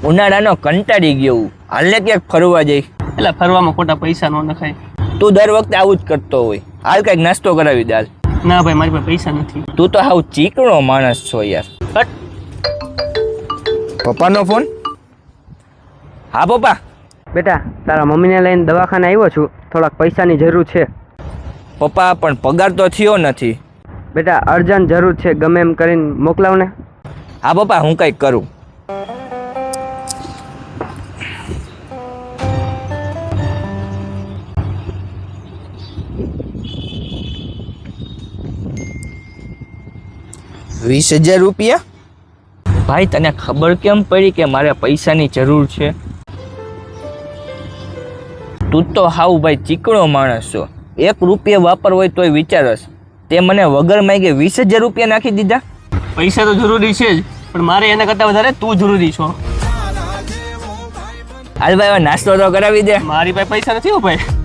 ઉનાળાનો કંટાળી ગયો હાલને ક્યાંક ફરવા જઈ. એટલે ફરવામાં ખોટા પૈસા ન નખાય. તું દર વખતે આવું જ કરતો હોય. હાલ કઈક નાસ્તો કરાવી દે હાલ. ના ભાઈ મારી પાસે પૈસા નથી. તું તો હાવ ચીકણો માણસ છો યાર. હટ. પપ્પાનો ફોન. હા પપ્પા. બેટા તારા મમ્મીને લઈને દવાખાને આવ્યો છું, થોડાક પૈસાની જરૂર છે. પપ્પા પણ પગાર તો થયો નથી. બેટા અર્જન્ટ જરૂર છે, ગમે એમ કરીને મોકલાવ ને. હા પપ્પા હું કંઈક કરું. ₹20,000? ભાઈ તને ખબર કેમ પડી કે મારે પૈસાની જરૂર છે? તું તો હાવ ભાઈ ચીકણો માણસ છો. ₹1 વાપર હોય તોય વિચારસ. તે મને વગર માંગે ₹20,000 નાખી દીધા. પૈસા તો જરૂરી છે જ, પણ મારે એના કરતાં વધારે તું જરૂરી છો. હાલ ભાઈ હવે નાસ્તો તો કરાવી દે. મારી પાસે પૈસા નથી હો ભાઈ.